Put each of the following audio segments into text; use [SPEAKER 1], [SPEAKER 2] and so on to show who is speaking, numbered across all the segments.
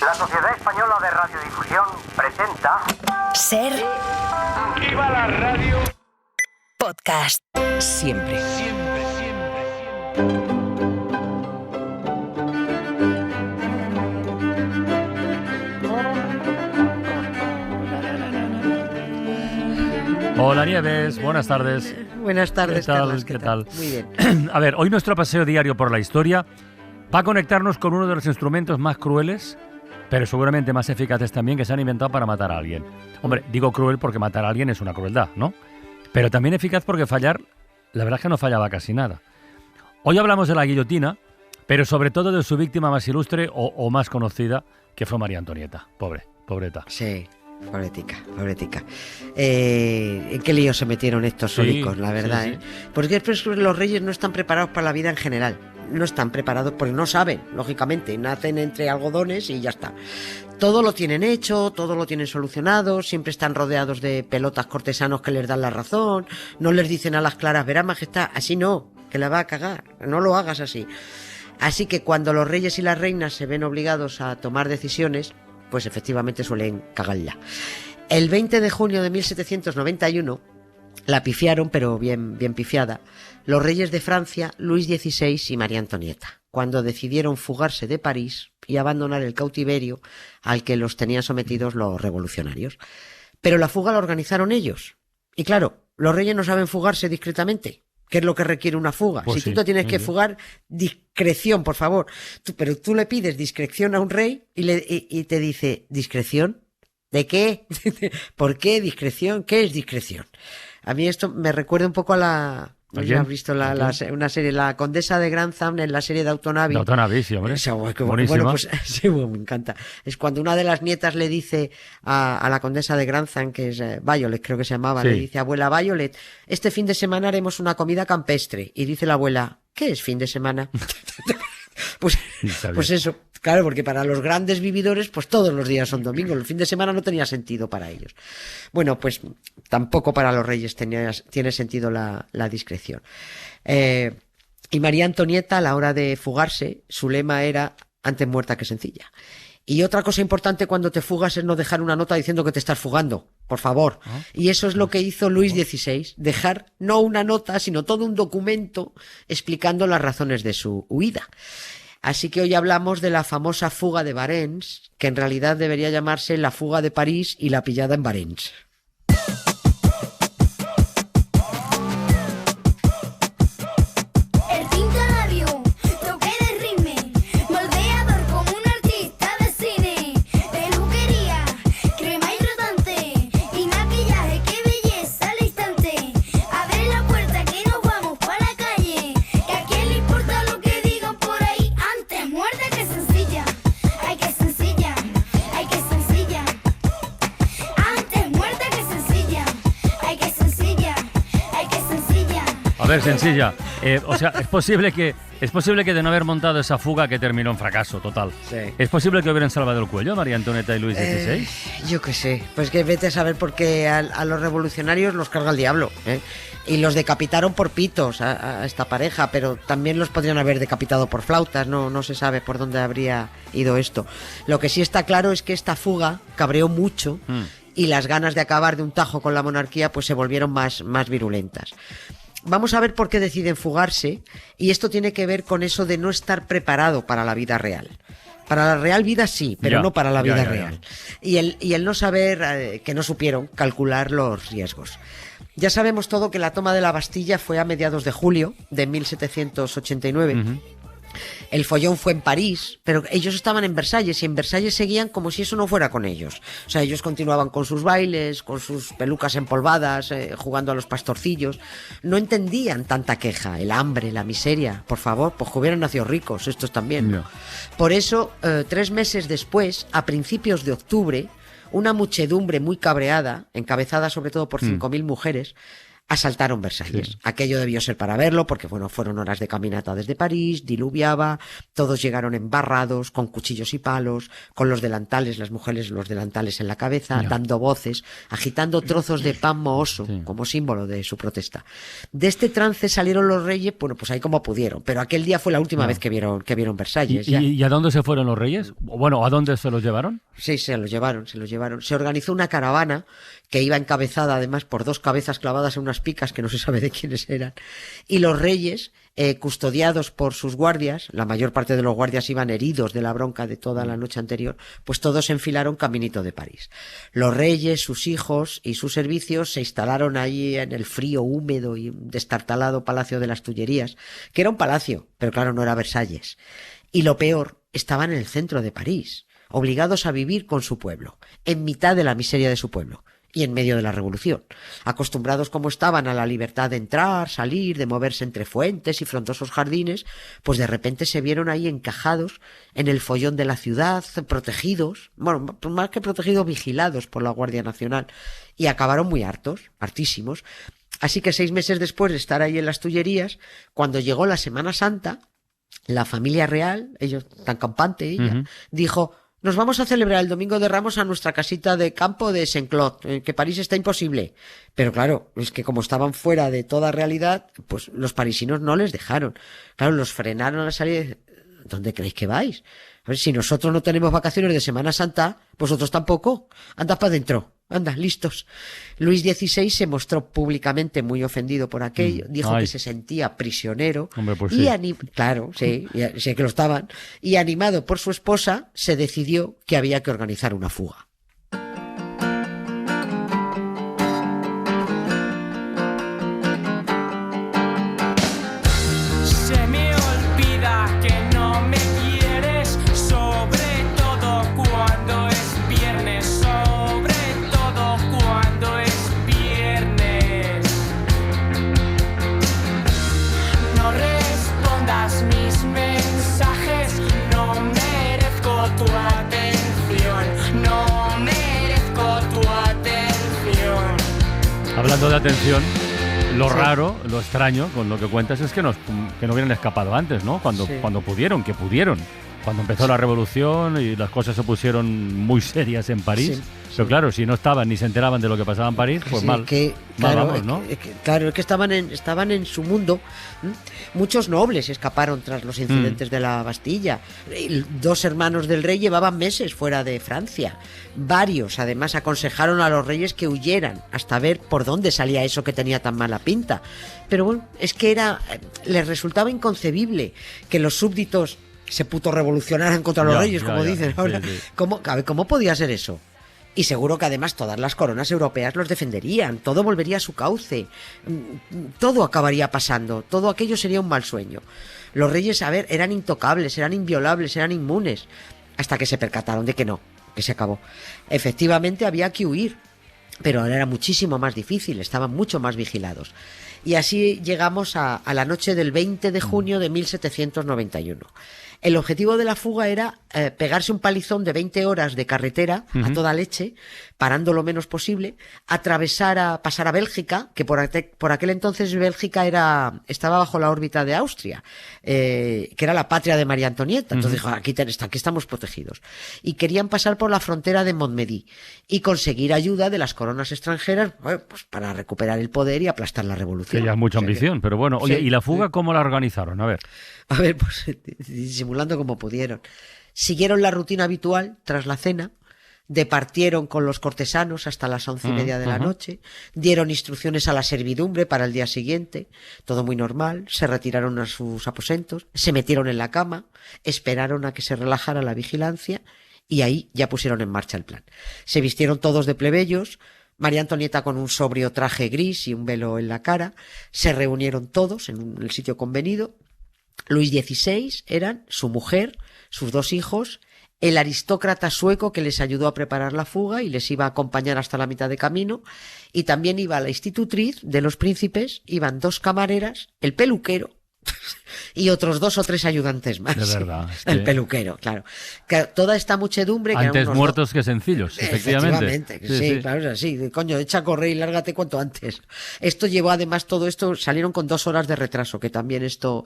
[SPEAKER 1] La Sociedad Española de Radiodifusión presenta...
[SPEAKER 2] Ser...
[SPEAKER 3] ¡Viva la radio!
[SPEAKER 2] Podcast.
[SPEAKER 4] Siempre.
[SPEAKER 5] Hola Nieves, buenas tardes.
[SPEAKER 4] Buenas tardes,
[SPEAKER 5] ¿Qué tal?
[SPEAKER 4] Carlas,
[SPEAKER 5] ¿Qué tal?
[SPEAKER 4] Muy bien.
[SPEAKER 5] A ver, hoy nuestro paseo diario por la historia va a conectarnos con uno de los instrumentos más crueles, pero seguramente más eficaces también, que se han inventado para matar a alguien. Hombre, digo cruel porque matar a alguien es una crueldad, ¿no? Pero también eficaz porque fallar, la verdad es que no fallaba casi nada. Hoy hablamos de la guillotina, pero sobre todo de su víctima más ilustre o más conocida, que fue María Antonieta. Pobreta.
[SPEAKER 4] Sí, pobretica. ¿En qué lío se metieron estos súbdicos, la verdad?
[SPEAKER 5] Sí.
[SPEAKER 4] Porque después los reyes no están preparados para la vida en general. No están preparados porque no saben, lógicamente. Nacen entre algodones y ya está. Todo lo tienen hecho, todo lo tienen solucionado, siempre están rodeados de pelotas cortesanos que les dan la razón, no les dicen a las claras, verá majestad, así no, que la va a cagar, no lo hagas así. Así que cuando los reyes y las reinas se ven obligados a tomar decisiones, pues efectivamente suelen cagarla. El 20 de junio de 1791, la pifiaron, pero bien pifiada, los reyes de Francia, Luis XVI y María Antonieta, cuando decidieron fugarse de París y abandonar el cautiverio al que los tenían sometidos los revolucionarios. Pero la fuga la organizaron ellos. Y claro, los reyes no saben fugarse discretamente. ¿Qué es lo que requiere una fuga?
[SPEAKER 5] Pues
[SPEAKER 4] si
[SPEAKER 5] sí,
[SPEAKER 4] tú te tienes que fugar, discreción, por favor. Pero tú le pides discreción a un rey y te dice, ¿discreción? ¿De qué? ¿Por qué discreción? ¿Qué es discreción? A mí esto me recuerda un poco a la... ¿No has visto una serie, La Condesa de Grantham, en la serie de Downton Abbey?
[SPEAKER 5] Downton Abbey, sí, hombre.
[SPEAKER 4] Bueno, pues sí, me encanta. Es cuando una de las nietas le dice a la Condesa de Grantham, que es Violet, creo que se llamaba,
[SPEAKER 5] sí.
[SPEAKER 4] Le dice, abuela Violet, este fin de semana haremos una comida campestre. Y dice la abuela, ¿qué es fin de semana? Pues eso, claro, porque para los grandes vividores, pues todos los días son domingos. El fin de semana no tenía sentido para ellos. Bueno, pues tampoco para los reyes tiene sentido la discreción. Y María Antonieta, a la hora de fugarse, su lema era antes muerta que sencilla. Y otra cosa importante cuando te fugas es no dejar una nota diciendo que te estás fugando, por favor. Y eso es lo que hizo Luis XVI, dejar no una nota, sino todo un documento explicando las razones de su huida. Así que hoy hablamos de la famosa fuga de Varens, que en realidad debería llamarse la fuga de París y la pillada en Varens.
[SPEAKER 5] A ver, sencilla. O sea, es posible que de no haber montado esa fuga que terminó en fracaso total.
[SPEAKER 4] Sí.
[SPEAKER 5] ¿Es posible que hubieran salvado el cuello María Antonieta y Luis XVI?
[SPEAKER 4] Yo qué sé, pues que vete a saber por qué a los revolucionarios los carga el diablo, ¿eh? Y los decapitaron por pitos a esta pareja, pero también los podrían haber decapitado por flautas, no se sabe por dónde habría ido esto. Lo que sí está claro es que esta fuga cabreó mucho y las ganas de acabar de un tajo con la monarquía pues se volvieron más virulentas. Vamos a ver por qué deciden fugarse, y esto tiene que ver con eso de no estar preparado para la vida real. Para la real vida sí, pero no para la vida real. Y el no saber, que no supieron calcular los riesgos. Ya sabemos todo que la toma de la Bastilla fue a mediados de julio de 1789. Uh-huh. El follón fue en París, pero ellos estaban en Versalles y en Versalles seguían como si eso no fuera con ellos. O sea, ellos continuaban con sus bailes, con sus pelucas empolvadas, jugando a los pastorcillos. No entendían tanta queja, el hambre, la miseria. Por favor, pues que hubieran nacido ricos, estos también. No. Por eso, 3 meses después, a principios de octubre, una muchedumbre muy cabreada, encabezada sobre todo por 5.000 mujeres, asaltaron Versalles.
[SPEAKER 5] Sí.
[SPEAKER 4] Aquello debió ser para verlo, porque bueno, fueron horas de caminata desde París, diluviaba, todos llegaron embarrados, con cuchillos y palos, con los delantales, las mujeres los delantales en la cabeza, dando voces, agitando trozos de pan mohoso, como símbolo de su protesta. De este trance salieron los reyes, bueno, pues ahí como pudieron, pero aquel día fue la última vez que vieron Versalles.
[SPEAKER 5] ¿Y a dónde se fueron los reyes? Bueno, ¿a dónde se los llevaron?
[SPEAKER 4] Sí, se los llevaron. Se organizó una caravana que iba encabezada además por 2 cabezas clavadas en unas picas que no se sabe de quiénes eran. Y los reyes, custodiados por sus guardias, la mayor parte de los guardias iban heridos de la bronca de toda la noche anterior, pues todos se enfilaron caminito de París. Los reyes, sus hijos y sus servicios se instalaron allí en el frío, húmedo y destartalado Palacio de las Tullerías, que era un palacio, pero claro, no era Versalles. Y lo peor, estaban en el centro de París, obligados a vivir con su pueblo, en mitad de la miseria de su pueblo y en medio de la revolución. Acostumbrados como estaban a la libertad de entrar, salir, de moverse entre fuentes y frondosos jardines, pues de repente se vieron ahí encajados en el follón de la ciudad, protegidos, bueno, más que protegidos, vigilados por la Guardia Nacional, y acabaron muy hartísimos. Así que 6 meses después de estar ahí en las Tullerías, cuando llegó la Semana Santa, la familia real, ellos tan campante, ella, dijo: nos vamos a celebrar el Domingo de Ramos a nuestra casita de campo de Saint-Cloud, que París está imposible. Pero claro, es que como estaban fuera de toda realidad, pues los parisinos no les dejaron. Claro, los frenaron a salir. ¿Dónde creéis que vais? A ver, si nosotros no tenemos vacaciones de Semana Santa, vosotros tampoco. Andad para adentro. Anda, listos. Luis XVI se mostró públicamente muy ofendido por aquello, dijo que se sentía prisionero.
[SPEAKER 5] Hombre, pues
[SPEAKER 4] y
[SPEAKER 5] sí.
[SPEAKER 4] Claro, sí, sé que lo estaban. Y animado por su esposa, se decidió que había que organizar una fuga.
[SPEAKER 6] Se me olvida que no me quieres, sobre todo cuando es viernes, sobre todo cuando es viernes. No respondas mis mensajes, no merezco tu atención, no merezco tu atención.
[SPEAKER 5] Hablando de atención, lo raro, lo extraño con lo que cuentas es que no hubieran escapado antes, ¿no? Cuando pudieron, que pudieron. Cuando empezó la revolución y las cosas se pusieron muy serias en París. Pero claro, si no estaban ni se enteraban de lo que pasaba en París, pues mal vamos, ¿no?
[SPEAKER 4] Claro, es que estaban en su mundo. Muchos nobles escaparon tras los incidentes de la Bastilla. 2 hermanos del rey llevaban meses fuera de Francia. Varios, además, aconsejaron a los reyes que huyeran hasta ver por dónde salía eso que tenía tan mala pinta. Pero bueno, es que les resultaba inconcebible que los súbditos se revolucionaran contra los reyes, como dicen ahora.
[SPEAKER 5] Sí.
[SPEAKER 4] ¿Cómo podía ser eso? Y seguro que además todas las coronas europeas los defenderían, todo volvería a su cauce, todo acabaría pasando, todo aquello sería un mal sueño. Los reyes, eran intocables, eran inviolables, eran inmunes, hasta que se percataron de que no, que se acabó. Efectivamente había que huir, pero ahora era muchísimo más difícil, estaban mucho más vigilados. Y así llegamos a la noche del 20 de junio de 1791. El objetivo de la fuga era pegarse un palizón de 20 horas de carretera a toda leche, parando lo menos posible, pasar a Bélgica, que por aquel entonces Bélgica estaba bajo la órbita de Austria, que era la patria de María Antonieta. Entonces dijo, aquí estamos protegidos. Y querían pasar por la frontera de Montmédy y conseguir ayuda de las coronas extranjeras, pues para recuperar el poder y aplastar la revolución.
[SPEAKER 5] Que ya es mucha ambición, pero bueno. Oye, ¿y la fuga cómo la organizaron? A ver,
[SPEAKER 4] pues disimulando como pudieron. Siguieron la rutina habitual tras la cena, departieron con los cortesanos hasta las 11:30 de la noche, dieron instrucciones a la servidumbre para el día siguiente, todo muy normal, se retiraron a sus aposentos, se metieron en la cama, esperaron a que se relajara la vigilancia y ahí ya pusieron en marcha el plan. Se vistieron todos de plebeyos, María Antonieta con un sobrio traje gris y un velo en la cara, se reunieron todos en el sitio convenido. Luis XVI eran su mujer, sus 2 hijos, el aristócrata sueco que les ayudó a preparar la fuga y les iba a acompañar hasta la mitad de camino, y también iba la institutriz de los príncipes, iban 2 camareras, el peluquero Y otros 2 o 3 ayudantes más.
[SPEAKER 5] De verdad. Es
[SPEAKER 4] El
[SPEAKER 5] que...
[SPEAKER 4] peluquero, claro. Que toda esta muchedumbre... que
[SPEAKER 5] Antes
[SPEAKER 4] eran unos
[SPEAKER 5] muertos que sencillos, efectivamente.
[SPEAKER 4] Sí, claro, es así. Coño, echa a correr y lárgate cuanto antes. Esto llevó, además, todo esto, salieron con 2 horas de retraso, que también esto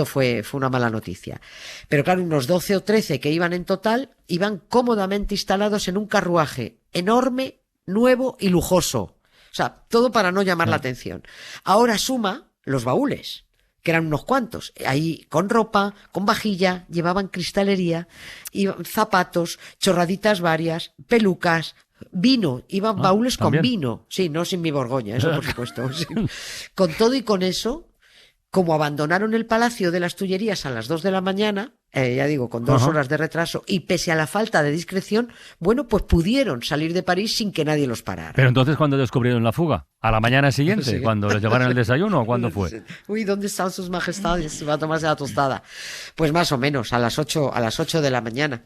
[SPEAKER 4] fue una mala noticia. Pero claro, unos 12 o 13 que iban en total, iban cómodamente instalados en un carruaje enorme, nuevo y lujoso. O sea, todo para no llamar la atención. Ahora suma los baúles, que eran unos cuantos, ahí con ropa, con vajilla, llevaban cristalería, zapatos, chorraditas varias, pelucas, vino, iban baúles
[SPEAKER 5] ¿también?
[SPEAKER 4] con vino, sí, no sin mi Borgoña, eso por supuesto, sí. Con todo y con eso, como abandonaron el Palacio de las Tullerías a las 2 de la mañana, ya digo, con 2 horas de retraso, y pese a la falta de discreción, bueno, pues pudieron salir de París sin que nadie los parara.
[SPEAKER 5] Pero entonces, ¿cuándo descubrieron la fuga? ¿A la mañana siguiente?
[SPEAKER 4] Sí.
[SPEAKER 5] ¿Cuando les llevaron el desayuno o cuándo fue?
[SPEAKER 4] Uy, ¿dónde están sus majestades? Va a tomarse la tostada. Pues más o menos, a las 8 de la mañana.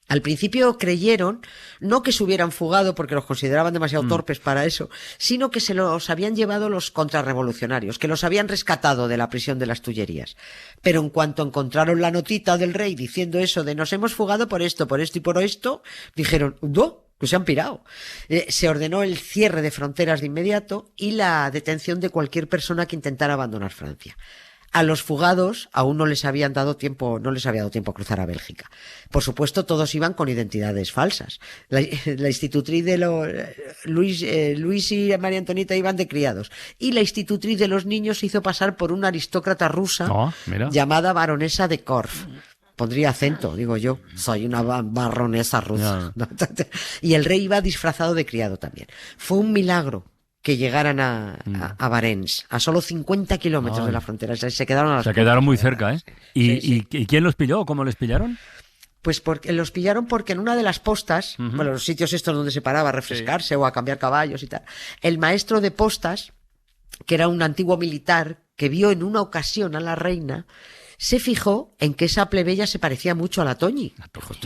[SPEAKER 4] Al principio creyeron, no que se hubieran fugado porque los consideraban demasiado torpes para eso, sino que se los habían llevado los contrarrevolucionarios, que los habían rescatado de la prisión de las Tullerías. Pero en cuanto encontraron la notita del rey diciendo eso de nos hemos fugado por esto y por esto, dijeron, no, que se han pirado. Se ordenó el cierre de fronteras de inmediato y la detención de cualquier persona que intentara abandonar Francia. A los fugados aún no les había dado tiempo a cruzar a Bélgica. Por supuesto, todos iban con identidades falsas. La institutriz de Luis y María Antonieta iban de criados. Y la institutriz de los niños se hizo pasar por una aristócrata rusa llamada baronesa de Korff. Pondría acento, digo yo. Soy una baronesa rusa. No. Y el rey iba disfrazado de criado también. Fue un milagro que llegaran a Varens, a solo 50 kilómetros de la frontera. Se quedaron a las
[SPEAKER 5] quedaron muy cerca, ¿eh?
[SPEAKER 4] Sí.
[SPEAKER 5] ¿Y quién los pilló? ¿Cómo les pillaron?
[SPEAKER 4] Pues porque los pillaron porque en una de las postas, bueno, los sitios estos donde se paraba a refrescarse o a cambiar caballos y tal, el maestro de postas, que era un antiguo militar que vio en una ocasión a la reina, se fijó en que esa plebeya se parecía mucho a la Toñi.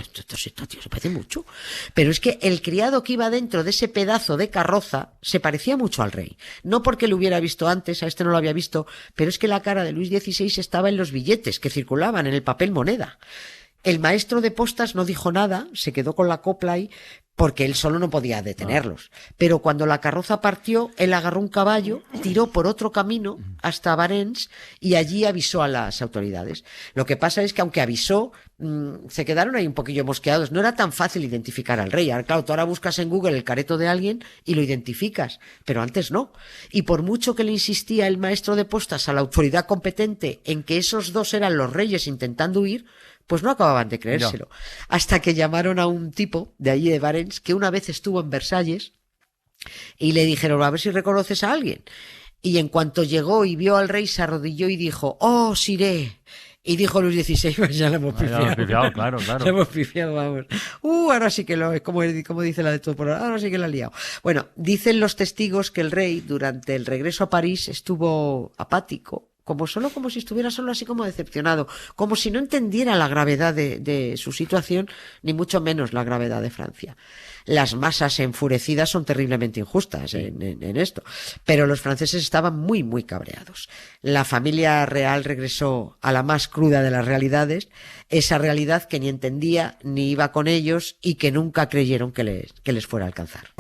[SPEAKER 4] Esto, tío, se parece mucho. Pero es que el criado que iba dentro de ese pedazo de carroza se parecía mucho al rey. No porque lo hubiera visto antes, a este no lo había visto, pero es que la cara de Luis XVI estaba en los billetes que circulaban en el papel moneda. El maestro de postas no dijo nada, se quedó con la copla ahí, porque él solo no podía detenerlos. Pero cuando la carroza partió, él agarró un caballo, tiró por otro camino hasta Varens y allí avisó a las autoridades. Lo que pasa es que aunque avisó, se quedaron ahí un poquillo mosqueados. No era tan fácil identificar al rey. Ahora, claro, tú ahora buscas en Google el careto de alguien y lo identificas, pero antes no. Y por mucho que le insistía el maestro de postas a la autoridad competente en que esos dos eran los reyes intentando huir, pues no acababan de creérselo. Hasta que llamaron a un tipo de allí de Varens que una vez estuvo en Versalles y le dijeron, a ver si reconoces a alguien. Y en cuanto llegó y vio al rey, se arrodilló y dijo, ¡oh, Siré! Y dijo Luis XVI, pues ya lo hemos pifiado.
[SPEAKER 5] Claro.
[SPEAKER 4] Lo hemos pifiado, vamos. Ahora sí que como dice la de todo por ahora sí que la ha liado. Bueno, dicen los testigos que el rey, durante el regreso a París, estuvo apático, como si estuviera solo así como decepcionado, como si no entendiera la gravedad de su situación, ni mucho menos la gravedad de Francia. Las masas enfurecidas son terriblemente injustas en esto, pero los franceses estaban muy, muy cabreados. La familia real regresó a la más cruda de las realidades, esa realidad que ni entendía ni iba con ellos y que nunca creyeron que les fuera a alcanzar.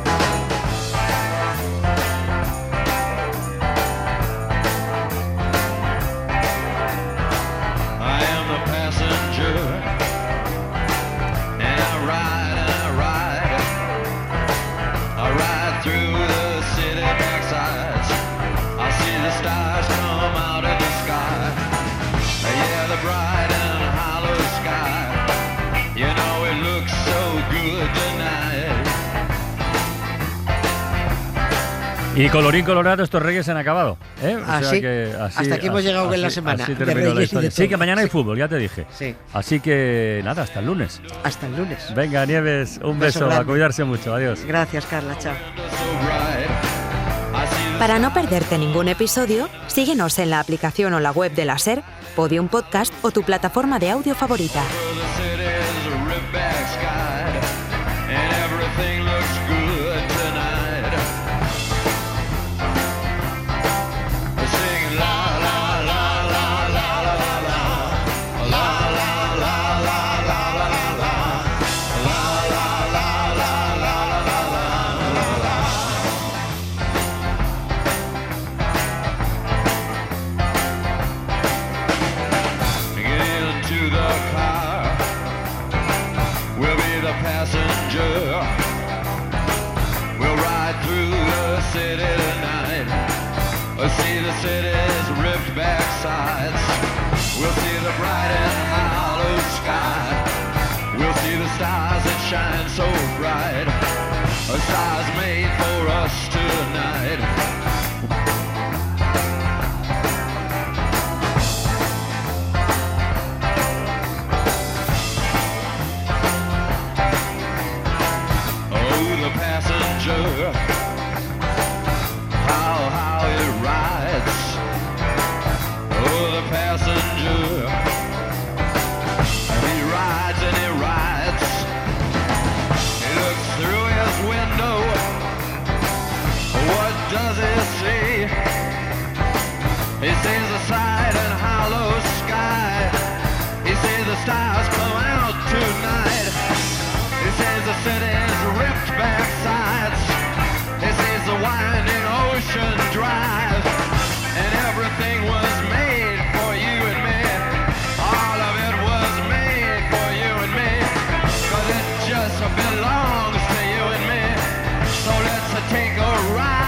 [SPEAKER 5] Y colorín colorado, estos reyes se han acabado, ¿eh?
[SPEAKER 4] Así, hasta aquí hemos llegado en la semana.
[SPEAKER 5] Así terminó la historia. Sí, que mañana hay fútbol, ya te dije.
[SPEAKER 4] Sí.
[SPEAKER 5] Así que nada, hasta el lunes.
[SPEAKER 4] Hasta el lunes.
[SPEAKER 5] Venga, Nieves, un beso, a cuidarse mucho, adiós.
[SPEAKER 4] Gracias, Carla, chao.
[SPEAKER 2] Para no perderte ningún episodio, síguenos en la aplicación o la web de la SER, Podium Podcast o tu plataforma de audio favorita.
[SPEAKER 7] passenger. We'll ride through the city tonight. We'll see the city's ripped back sides. We'll see the bright and hollow sky. We'll see the stars that shine so bright. Stars made for us tonight. The passenger, how it rides. Oh, the passenger, he rides and he rides. He looks through his window. What does he see? He sees the side and hollow sky. He sees the stars come out tonight. He sees the city's ripped back sides. He sees the winding ocean drive. And everything was made for you and me. All of it was made for you and me. 'Cause it just belongs to you and me. So let's take a ride.